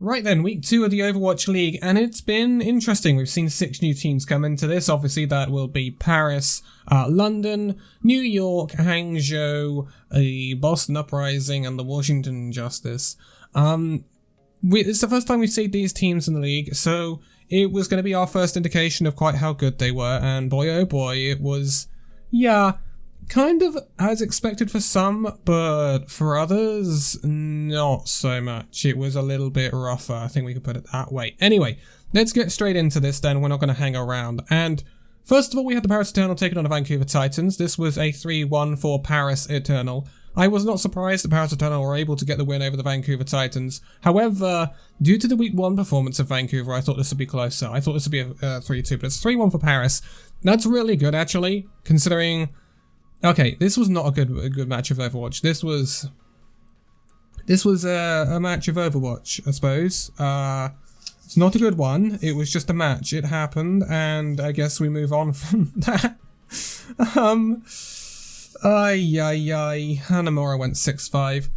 Right then, week 2 of the Overwatch League, and it's been interesting. We've seen 6 new teams come into this. Obviously, that will be Paris, London, New York, Hangzhou, the Boston Uprising, and the Washington Justice. It's the first time we've seen these teams in the league, so it was going to be our first indication of quite how good they were, and boy oh boy, it was, yeah, kind of as expected for some, but for others, not so much. It was a little bit rougher, I think we could put it that way. Anyway, let's get straight into this then, we're not going to hang around. And first of all, we had the Paris Eternal taking on the Vancouver Titans. This was a 3-1 for Paris Eternal. I was not surprised the Paris Eternal were able to get the win over the Vancouver Titans. However, due to the week 1 performance of Vancouver, I thought this would be closer. I thought this would be a 3-2, but it's 3-1 for Paris. That's really good, actually, considering... Okay, this was not a good match of Overwatch. This was a match of Overwatch, I suppose. It's not a good one. It was just a match. It happened, and I guess we move on from that. Hanamura went 6-5.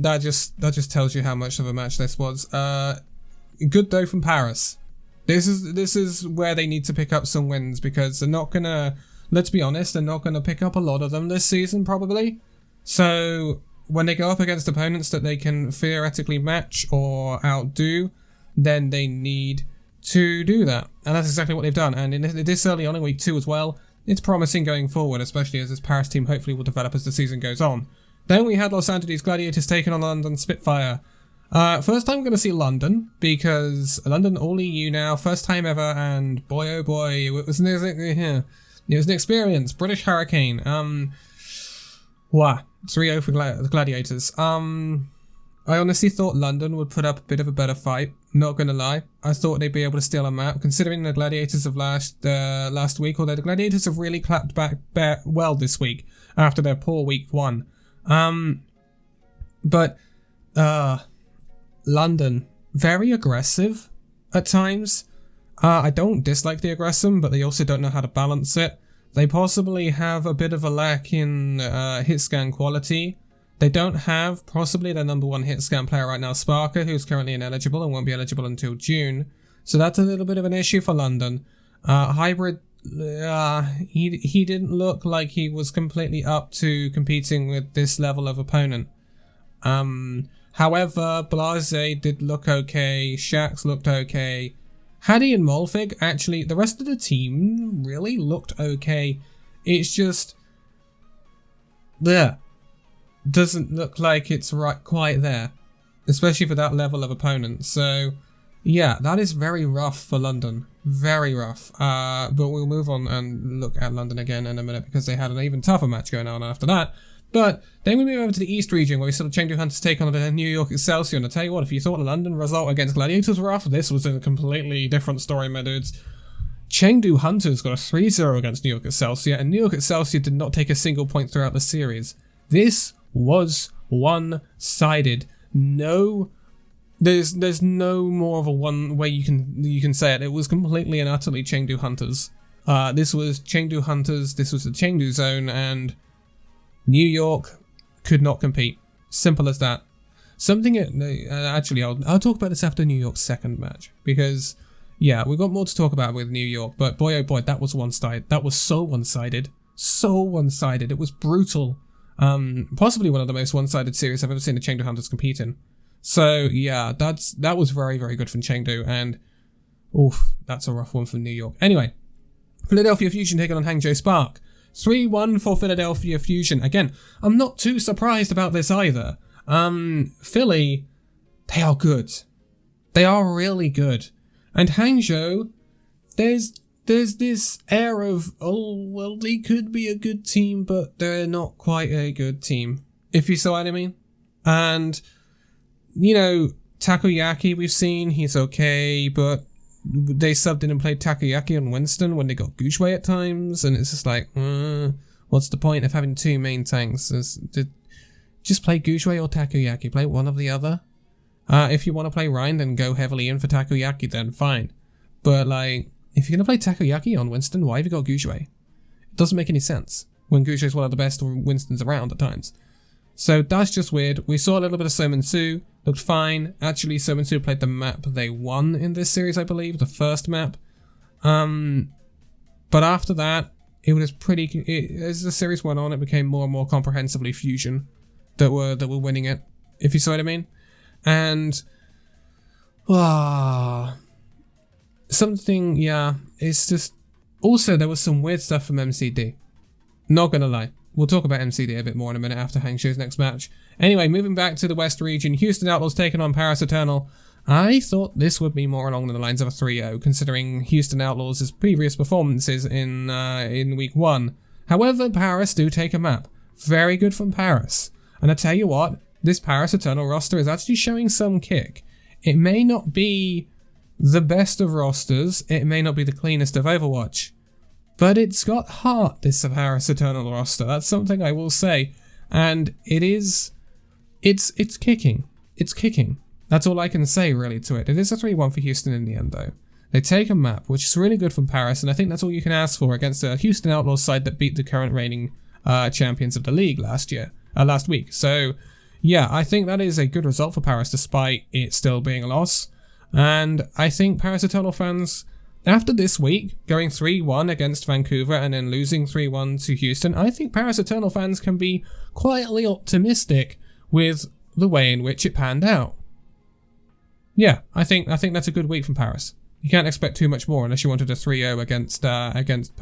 That just tells you how much of a match this was. Good though from Paris. This is where they need to pick up some wins, because they're not gonna. Let's be honest, they're not going to pick up a lot of them this season, probably. So, when they go up against opponents that they can theoretically match or outdo, then they need to do that. And that's exactly what they've done. And in this early on in week 2 as well, it's promising going forward, especially as this Paris team hopefully will develop as the season goes on. Then we had Los Angeles Gladiators taking on London Spitfire. First time we're going to see London, because London all EU now, first time ever, and boy oh boy, it was an experience. British Hurricane. 3-0 for the Gladiators. I honestly thought London would put up a bit of a better fight. Not gonna lie. I thought they'd be able to steal a map, considering the Gladiators of last week, although the Gladiators have really clapped back well this week, after their poor week 1. London, very aggressive at times. I don't dislike the aggression, but they also don't know how to balance it. They possibly have a bit of a lack in hit scan quality. They don't have possibly their number 1 hit scan player right now, Sparker, who's currently ineligible and won't be eligible until June. So that's a little bit of an issue for London. Hybrid, he didn't look like he was completely up to competing with this level of opponent. However, Blase did look okay, Shax looked okay. Haddy and Molfig, actually, the rest of the team really looked okay. It's just... doesn't look like it's quite there. Especially for that level of opponent. So, yeah, that is very rough for London. Very rough. But we'll move on and look at London again in a minute, because they had an even tougher match going on after that. But then we move over to the East region, where we saw the Chengdu Hunters take on the New York Excelsior. And I tell you what, if you thought the London result against Gladiators was rough, this was a completely different story, my dudes. Chengdu Hunters got a 3-0 against New York Excelsior, and New York Excelsior did not take a single point throughout the series. This was one-sided. No, there's no more of a one way you can say it. It was completely and utterly Chengdu Hunters. This was Chengdu Hunters. This was the Chengdu zone, and New York could not compete. Simple as that. Actually, I'll talk about this after New York's second match, because yeah, we've got more to talk about with New York. But boy, oh boy, that was one-sided. That was so one-sided. So one-sided. It was brutal. Possibly one of the most one-sided series I've ever seen the Chengdu Hunters compete in. So yeah, that was very, very good from Chengdu, and oof, that's a rough one from New York. Anyway, Philadelphia Fusion taking on Hangzhou Spark. 3-1 for Philadelphia Fusion. Again, I'm not too surprised about this either. Philly, they are good. They are really good. And Hangzhou, there's this air of, oh, well, they could be a good team, but they're not quite a good team, if you see what I mean. And, you know, Takoyaki we've seen, he's okay, but they subbed in and played Takoyaki on Winston when they got Gushway at times, and it's just like, what's the point of having 2 main tanks? Just play Gushway or Takoyaki, play one of the other. If you want to play Rhine, then go heavily in for Takoyaki, then fine. But, like, if you're going to play Takoyaki on Winston, why have you got Gushway? It doesn't make any sense, when Gushway is one of the best Winstons around at times. So that's just weird. We saw a little bit of Somensu, looked fine. Actually, Somensu played the map they won in this series, I believe, the first map. But after that, it was as the series went on, it became more and more comprehensively Fusion that were winning it, if you see what I mean. And something, yeah, it's just... Also, there was some weird stuff from MCD. Not gonna lie. We'll talk about MCD a bit more in a minute after Hangzhou's next match. Anyway, moving back to the West region, Houston Outlaws taking on Paris Eternal. I thought this would be more along the lines of a 3-0, considering Houston Outlaws' previous performances in Week 1. However, Paris do take a map. Very good from Paris. And I tell you what, this Paris Eternal roster is actually showing some kick. It may not be the best of rosters, it may not be the cleanest of Overwatch, but it's got heart, this Paris Eternal roster. That's something I will say. And it's kicking. It's kicking. That's all I can say, really, to it. It is a 3-1 for Houston in the end, though. They take a map, which is really good from Paris, and I think that's all you can ask for against a Houston Outlaws side that beat the current reigning champions of the league last week. So, yeah, I think that is a good result for Paris, despite it still being a loss. And I think Paris Eternal fans, after this week, going 3-1 against Vancouver and then losing 3-1 to Houston, I think Paris Eternal fans can be quietly optimistic with the way in which it panned out. Yeah, I think that's a good week from Paris. You can't expect too much more unless you wanted a 3-0 against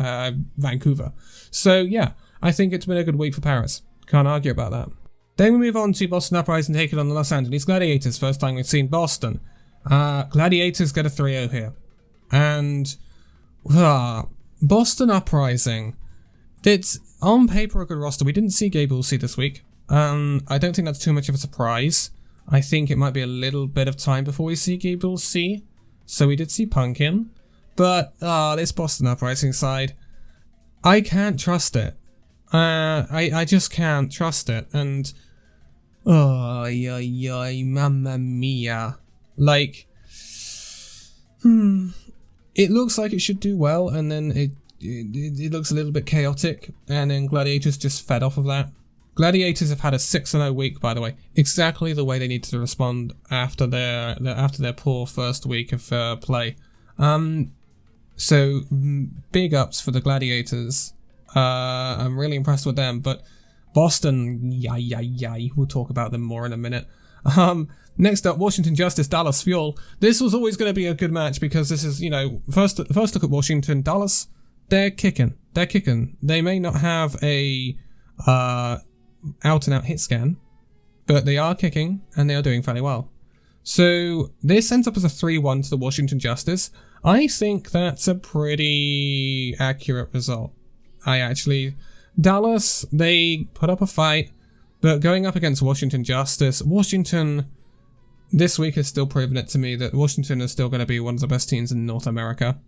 Vancouver. So yeah, I think it's been a good week for Paris. Can't argue about that. Then we move on to Boston Uprising taking on the Los Angeles Gladiators. First time we've seen Boston. Gladiators get a 3-0 here. And Boston Uprising, it's on paper a good roster. We didn't see Gabriel C this week. I don't think that's too much of a surprise. I think it might be a little bit of time before we see Gabriel C. So we did see Pumpkin. But this Boston Uprising side, I can't trust it. I just can't trust it. And mamma mia. Like, it looks like it should do well, and then it looks a little bit chaotic, and then Gladiators just fed off of that. Gladiators have had a 6-0 week, by the way, exactly the way they needed to respond after their poor first week of play. So big ups for the Gladiators. I'm really impressed with them, but Boston, yay. We'll talk about them more in a minute. Next up, Washington Justice, Dallas Fuel. This was always going to be a good match because this is, first look at Washington. Dallas, they're kicking. They may not have a out-and-out hit scan, but they are kicking and they are doing fairly well. So this ends up as a 3-1 to the Washington Justice. I think that's a pretty accurate result. Dallas, they put up a fight, but going up against Washington Justice, Washington this week has still proven it to me that Washington is still going to be one of the best teams in North America.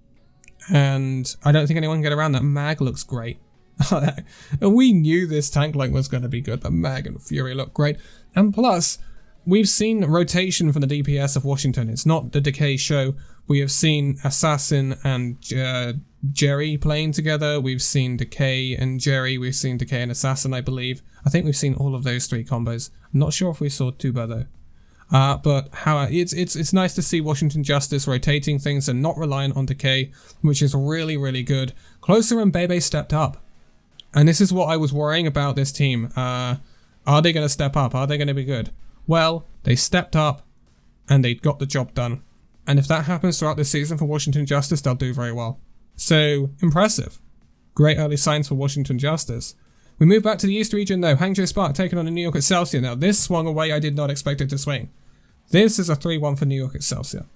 And I don't think anyone can get around that. Mag looks great. We knew this tank line was going to be good. The Mag and Fury look great. And plus, we've seen rotation from the DPS of Washington. It's not the Decay show. We have seen Assassin and Jerry playing together. We've seen Decay and Jerry. We've seen Decay and Assassin, I believe. I think we've seen all of those three combos. I'm not sure if we saw Tuba though. But it's nice to see Washington Justice rotating things and not reliant on Decay, which is really, really good. Closer and Bebe stepped up. And this is what I was worrying about this team. Are they going to step up? Are they going to be good? Well, they stepped up and they got the job done. And if that happens throughout this season for Washington Justice, they'll do very well. So, impressive. Great early signs for Washington Justice. We move back to the East region though. Hangzhou Spark taking on the New York Excelsior. Now, this swung away. I did not expect it to swing. This is a 3-1 for New York Excelsior.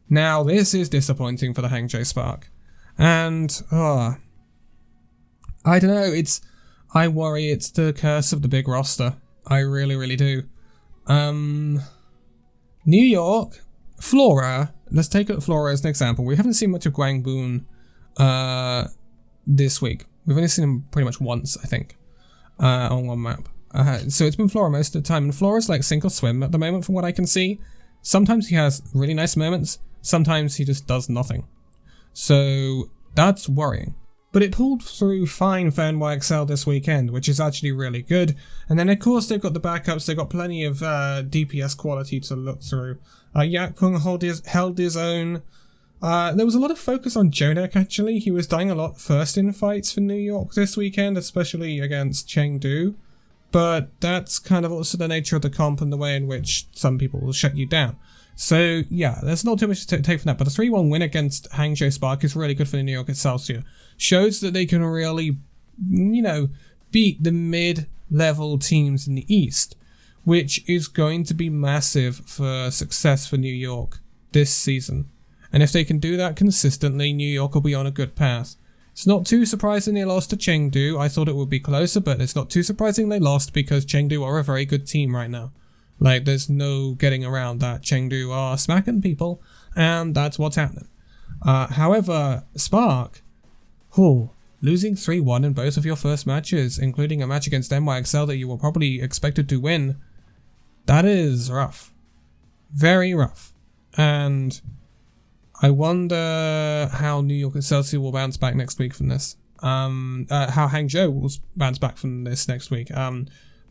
Now, this is disappointing for the Hangzhou Spark. And, I don't know, I worry it's the curse of the big roster. I really, really do. New York, Flora, let's take Flora as an example. We haven't seen much of Gwangbun this week. We've only seen him pretty much once, I think, on one map. So it's been Flora most of the time, and Flora's like sink or swim at the moment from what I can see. Sometimes he has really nice moments, sometimes he just does nothing. So that's worrying. but it pulled through fine for NYXL this weekend, which is actually really good. And then, of course, they've got the backups. They've got plenty of DPS quality to look through. Yakpung held his own. There was a lot of focus on Jonek, actually. He was dying a lot first in fights for New York this weekend, especially against Chengdu. But that's kind of also the nature of the comp and the way in which some people will shut you down. So, yeah, there's not too much to take from that. But a 3-1 win against Hangzhou Spark is really good for the New York Excelsior. Shows that they can really, beat the mid-level teams in the East, which is going to be massive for success for New York this season. And if they can do that consistently, New York will be on a good path. It's not too surprising they lost to Chengdu. I thought it would be closer, but it's not too surprising they lost because Chengdu are a very good team right now. Like, there's no getting around that. Chengdu are smacking people, and that's what's happening. However, Spark, losing 3-1 in both of your first matches, including a match against NYXL that you were probably expected to win, that is rough. Very rough. And I wonder how New York Excelsior will bounce back next week from this. How Hangzhou will bounce back from this next week.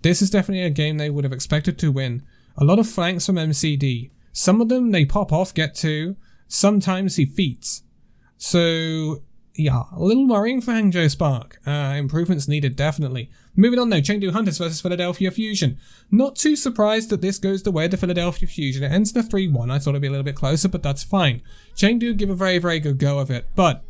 This is definitely a game they would have expected to win. A lot of flanks from MCD. Some of them they pop off, get 2. Sometimes he feats. So, yeah, a little worrying for Hangzhou Spark. Improvements needed, definitely. Moving on though, Chengdu Hunters versus Philadelphia Fusion. Not too surprised that this goes the way of the Philadelphia Fusion. It ends in a 3-1. I thought it'd be a little bit closer, but that's fine. Chengdu give a very, very good go of it. But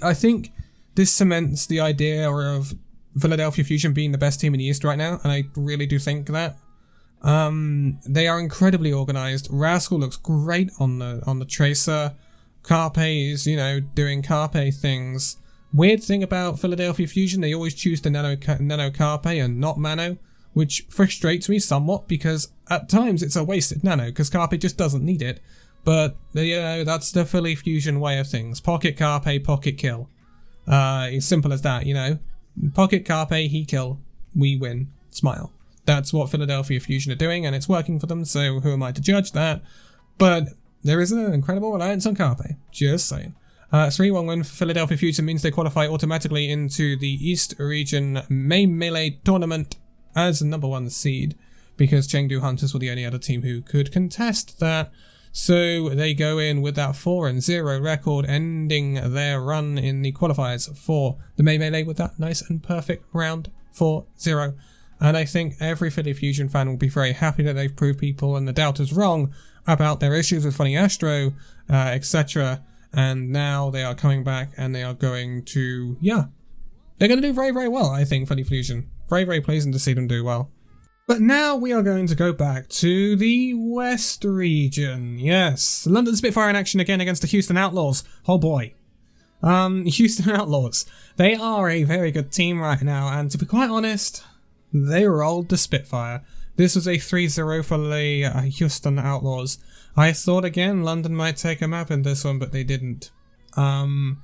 I think this cements the idea of Philadelphia Fusion being the best team in the East right now, and I really do think that. They are incredibly organized. Rascal looks great on the Tracer. Carpe is, doing Carpe things. Weird thing about Philadelphia Fusion, they always choose the Nano Carpe and not Mano, which frustrates me somewhat because at times it's a wasted Nano because Carpe just doesn't need it. But, that's the Philly Fusion way of things. Pocket Carpe, pocket kill. It's simple as that, Pocket Carpe, he kill, we win, smile. That's what Philadelphia Fusion are doing, and it's working for them, so who am I to judge that? But there is an incredible reliance on Carpe, just saying. 3-1 win for Philadelphia Fusion means they qualify automatically into the East Region main melee tournament as the #1 seed, because Chengdu Hunters were the only other team who could contest that. So they go in with that 4-0 record, ending their run in the qualifiers for the main melee with that nice and perfect round 4-0. And I think every Philly Fusion fan will be very happy that they've proved people and the doubters wrong about their issues with Funny Astro, etc. And now they are coming back and they are going to, they're going to do very, very well, I think, Philly Fusion. Very, very pleasing to see them do well. But now we are going to go back to the West region. Yes, London Spitfire in action again against the Houston Outlaws. Oh boy. Houston Outlaws. They are a very good team right now, and to be quite honest, they rolled the Spitfire. This was a 3-0 for the Houston Outlaws. I thought again London might take a map in this one, but they didn't. London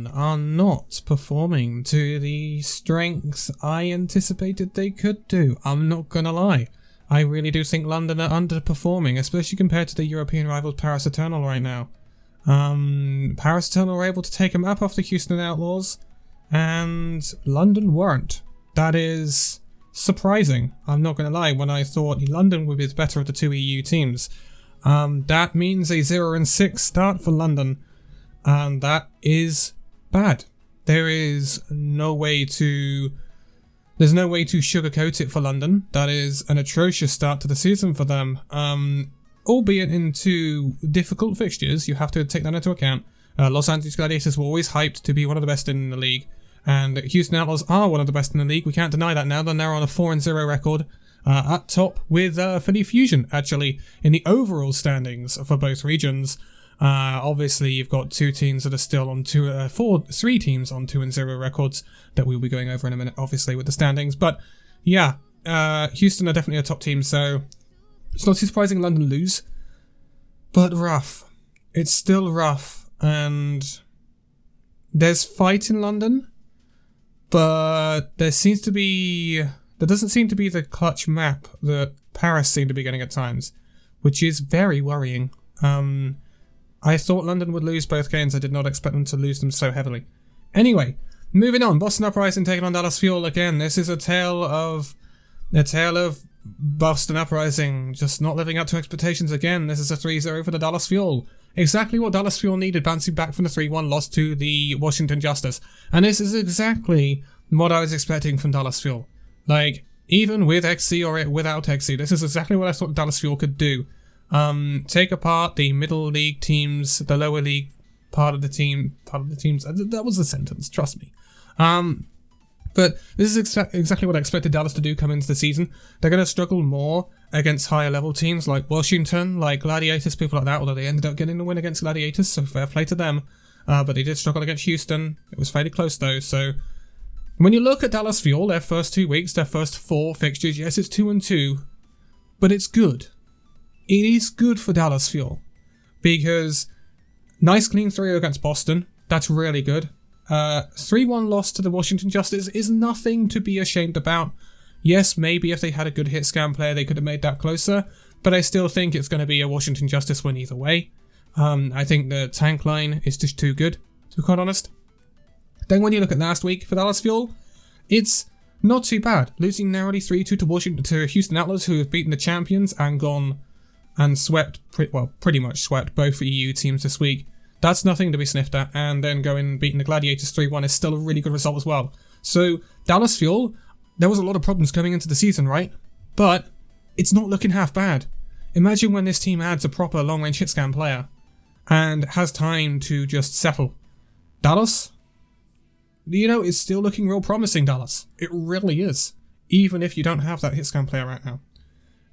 are not performing to the strengths I anticipated they could do. I'm not gonna lie. I really do think London are underperforming, especially compared to the European rivals Paris Eternal right now. Paris Eternal were able to take a map off the Houston Outlaws, and London weren't. That is surprising, I'm not gonna lie, when I thought London would be the better of the 2 EU teams. That means a 0-6 start for London, and that is bad. There's no way to sugarcoat it for London. That is an atrocious start to the season for them. Albeit in 2 difficult fixtures, you have to take that into account. Los Angeles Gladiators were always hyped to be one of the best in the league, and Houston Outlaws are one of the best in the league. We can't deny that now. Then they're on a 4-0 record. At top with Philly Fusion, actually, in the overall standings for both regions. Obviously, you've got 2 teams that are still on 3 teams on 2-0 records that we'll be going over in a minute, obviously, with the standings. But yeah, Houston are definitely a top team, so it's not too surprising London lose. But rough. It's still rough, and there's fight in London, but there doesn't seem to be the clutch map that Paris seem to be getting at times, which is very worrying. I thought London would lose both games. I did not expect them to lose them so heavily. Anyway, moving on. Boston Uprising taking on Dallas Fuel again. This is a tale of Boston Uprising just not living up to expectations again. This is a 3-0 for the Dallas Fuel. Exactly what Dallas Fuel needed, bouncing back from the 3-1 loss to the Washington Justice. And this is exactly what I was expecting from Dallas Fuel. Like, even with XC or without XC, this is exactly what I thought Dallas Fuel could do. Take apart the middle league teams, the lower league part of the teams. That was the sentence, trust me. But this is exactly what I expected Dallas to do coming into the season. They're going to struggle more against higher level teams like Washington, like Gladiators, people like that, although they ended up getting the win against Gladiators, so fair play to them. But they did struggle against Houston. It was fairly close though, so when you look at Dallas Fuel, their first 2 weeks, their first 4 fixtures, yes, it's 2-2, but it's good. It is good for Dallas Fuel, because nice clean 3-0 against Boston, that's really good. 3-1 loss to the Washington Justice is nothing to be ashamed about. Yes, maybe if they had a good hit scan player, they could have made that closer, but I still think it's going to be a Washington Justice win either way. I think the tank line is just too good, to be quite honest. Then when you look at last week for Dallas Fuel, it's not too bad. Losing narrowly 3-2 to Houston Outlaws, who have beaten the champions and gone and swept, pretty much swept both EU teams this week. That's nothing to be sniffed at, and then going and beating the Gladiators 3-1 is still a really good result as well. So, Dallas Fuel, there was a lot of problems coming into the season, right? But it's not looking half bad. Imagine when this team adds a proper long-range hit scan player and has time to just settle. Dallas? It's still looking real promising, Dallas. It really is. Even if you don't have that hit scan player right now.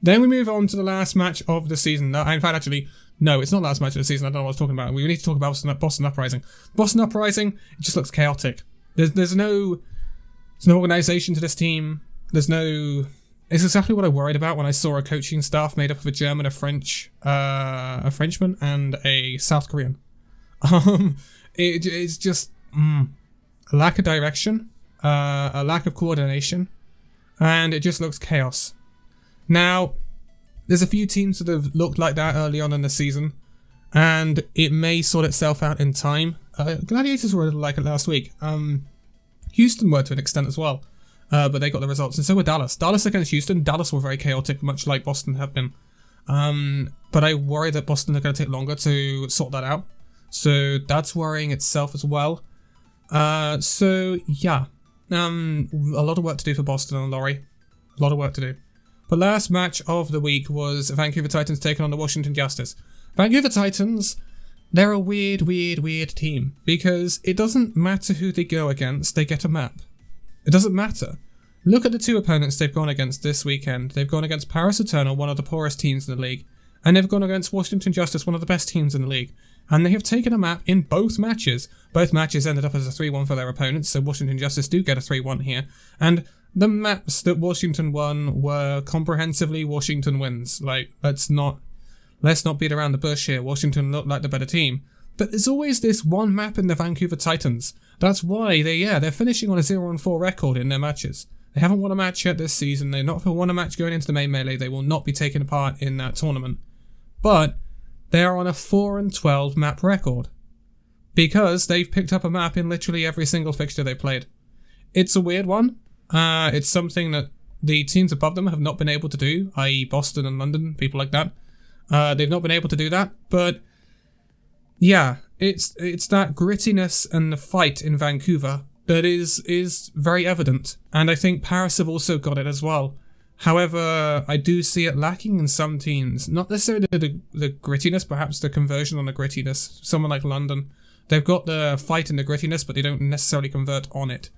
Then we move on to the last match of the season. In fact, actually, no, it's not the last match of the season. I don't know what I was talking about. We need to talk about Boston Uprising. Boston Uprising, it just looks chaotic. There's no organisation to this team. It's exactly what I worried about when I saw a coaching staff made up of a German, a French, a Frenchman, and a South Korean. It's just a lack of direction, a lack of coordination, and it just looks chaos. Now, there's a few teams that have looked like that early on in the season, and it may sort itself out in time. Gladiators were like it last week. Houston were to an extent as well, but they got the results, and so were Dallas. Dallas against Houston, Dallas were very chaotic, much like Boston have been. But I worry that Boston are going to take longer to sort that out, so that's worrying itself as well. So yeah, a lot of work to do for Boston and Laurie. A lot of work to do. The last match of the week was Vancouver Titans taking on the Washington Justice. Vancouver Titans, they're a weird team, because it doesn't matter who they go against, they get a map. It doesn't matter. Look at the 2 opponents they've gone against this weekend. They've gone against Paris Eternal, one of the poorest teams in the league, and they've gone against Washington Justice, one of the best teams in the league. And they have taken a map in both matches. Both matches ended up as a 3-1 for their opponents, so Washington Justice do get a 3-1 here. And the maps that Washington won were comprehensively Washington wins. Like, let's not beat around the bush here. Washington looked like the better team. But there's always this one map in the Vancouver Titans. That's why they're finishing on a 0-4 record in their matches. They haven't won a match yet this season. They've not won a match going into the main melee. They will not be taking part in that tournament. But they are on a 4-12 map record, because they've picked up a map in literally every single fixture they played. It's a weird one. It's something that the teams above them have not been able to do, i.e. Boston and London, people like that. They've not been able to do that, but yeah, it's that grittiness and the fight in Vancouver that is very evident, and I think Paris have also got it as well. However, I do see it lacking in some teams. Not necessarily the grittiness, perhaps the conversion on the grittiness. Someone like London, they've got the fight and the grittiness, but they don't necessarily convert on it.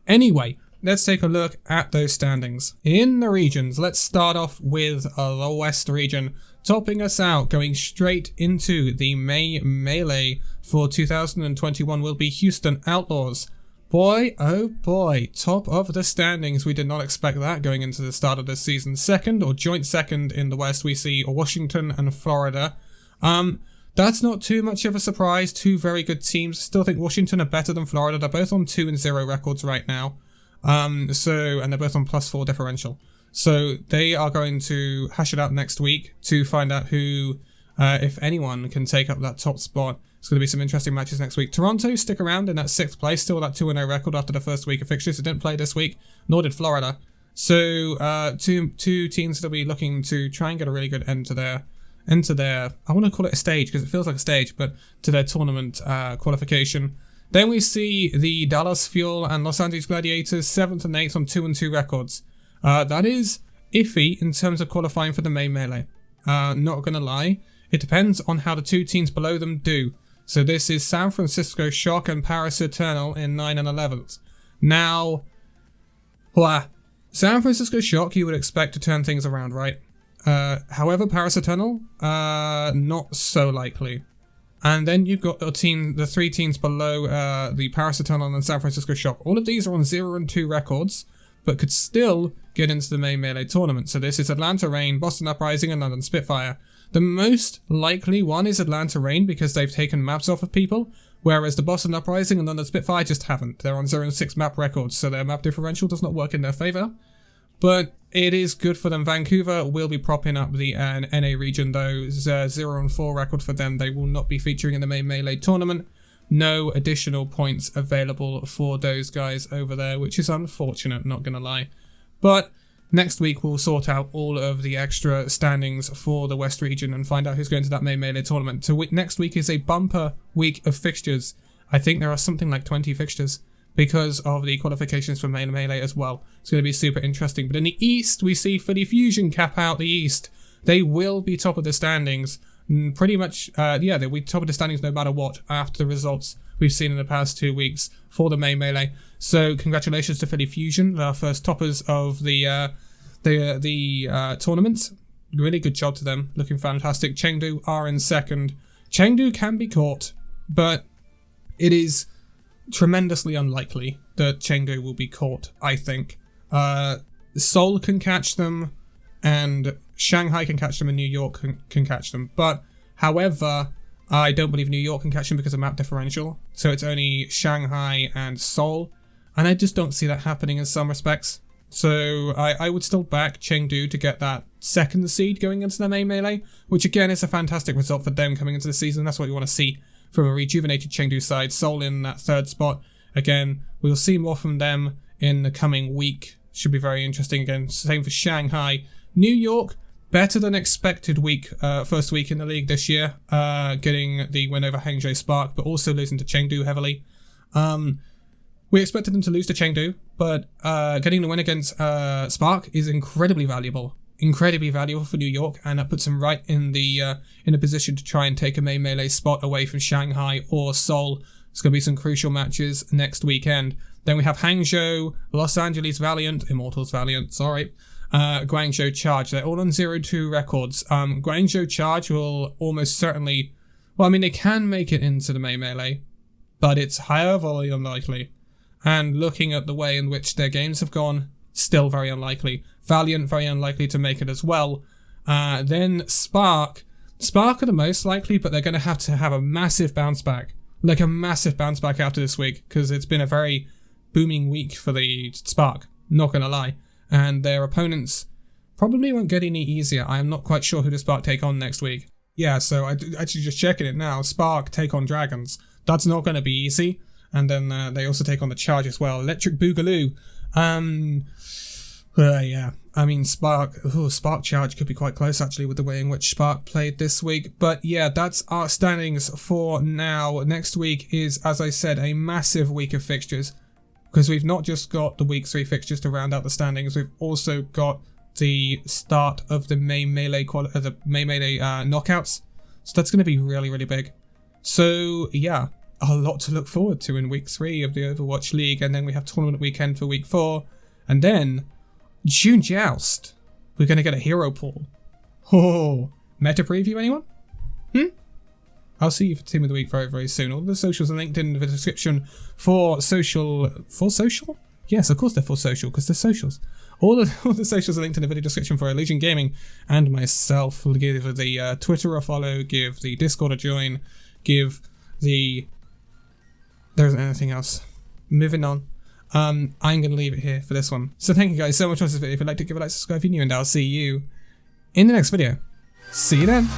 Anyway, let's take a look at those standings. In the regions, let's start off with the West region. Topping us out, going straight into the May Melee for 2021 will be Houston Outlaws. Boy, oh boy, top of the standings. We did not expect that going into the start of this season. Second, or joint second in the West, we see Washington and Florida. That's not too much of a surprise. 2 very good teams. Still think Washington are better than Florida. They're both on 2-0 records right now. And they're both on +4 differential. So they are going to hash it out next week to find out who If anyone can take up that top spot, it's going to be some interesting matches next week. Toronto stick around in that 6th place, still that 2-0 record after the first week of fixtures. It didn't play this week, nor did Florida. So two teams that'll be looking to try and get a really good end to their I want to call it a stage because it feels like a stage, but to their tournament qualification. Then we see the Dallas Fuel and Los Angeles Gladiators 7th and 8th on 2-2 records. That is iffy in terms of qualifying for the main melee. Not gonna lie, it depends on how the two teams below them do. So this is San Francisco Shock and Paris Eternal in 9 and 11th. Now, San Francisco Shock you would expect to turn things around, right? However, Paris Eternal, not so likely. And then you've got the 3 teams below the Paris Eternal and San Francisco Shock. All of these are on 0 and 2 records, but could still get into the main melee tournament. So this is Atlanta Reign, Boston Uprising, and London Spitfire. The most likely one is Atlanta Reign because they've taken maps off of people, whereas the Boston Uprising and London Spitfire just haven't. They're on 0 and 6 map records, so their map differential does not work in their favour. But it is good for them. Vancouver will be propping up the NA region though. 0 and 4 record for them. They will not be featuring in the main melee tournament. No additional points available for those guys over there, which is unfortunate, not gonna lie. But next week we'll sort out all of the extra standings for the West region and find out who's going to that main melee tournament. So next week is a bumper week of fixtures. I think there are something like 20 fixtures because of the qualifications for main melee as well. It's going to be super interesting. But in the East, we see Philly Fusion cap out the East. They will be top of the standings. Pretty much, yeah, they'll be top of the standings no matter what after the results we've seen in the past 2 weeks for the main melee. So congratulations to Philly Fusion, our first toppers of the tournament. Really good job to them, looking fantastic. Chengdu are in 2nd. Chengdu can be caught, but it is tremendously unlikely that Chengdu will be caught, I think. Seoul can catch them, and Shanghai can catch them, and New York can catch them. But, however, I don't believe New York can catch them because of map differential. So it's only Shanghai and Seoul. And I just don't see that happening in some respects. So I would still back Chengdu to get that 2nd seed going into the main melee, which again is a fantastic result for them coming into the season. That's what you want to see from a rejuvenated Chengdu side. Seoul in that 3rd spot. Again, we'll see more from them in the coming week. Should be very interesting. Again, same for Shanghai. New York, better than expected week, first week in the league this year, getting the win over Hangzhou Spark, but also losing to Chengdu heavily. We expected them to lose to Chengdu, but getting the win against Spark is incredibly valuable for New York, and that puts them right in a position to try and take a main melee spot away from Shanghai or Seoul. It's going to be some crucial matches next weekend. Then we have Hangzhou, Los Angeles Valiant, Immortals Valiant, sorry, Guangzhou Charge. They're all on 0-2 records. Guangzhou Charge will almost certainly, well, I mean, they can make it into the main melee, but it's highly unlikely. And looking at the way in which their games have gone, still very unlikely. Valiant, very unlikely to make it as well. Then Spark are the most likely, but they're going to have a massive bounce back. Like a massive bounce back after this week, because it's been a very booming week for the Spark, not going to lie. And their opponents probably won't get any easier. I am not quite sure who the Spark take on next week. Yeah, so I actually just checking it now. Spark take on Dragons. That's not going to be easy. And then they also take on the Charge as well. Electric Boogaloo. Yeah. I mean, Spark Charge could be quite close, actually, with the way in which Spark played this week. But yeah, that's our standings for now. Next week is, as I said, a massive week of fixtures. Because we've not just got the week 3 fixtures to round out the standings, we've also got the start of the main melee knockouts. So that's going to be really, really big. So yeah, a lot to look forward to in week 3 of the Overwatch League, and then we have tournament weekend for week 4, and then June Joust. We're going to get a hero pool. Oh, meta preview, anyone? I'll see you for Team of the Week very, very soon. All the socials are linked in the description for social. For social? Yes, of course they're for social, because they're socials. All the socials are linked in the video description for Legion Gaming and myself. We'll give the Twitter a follow, give the Discord a join, give the... There isn't anything else. Moving on. I'm going to leave it here for this one. So thank you guys so much for this video. If you'd like to give a like, subscribe if you're new, and I'll see you in the next video. See you then.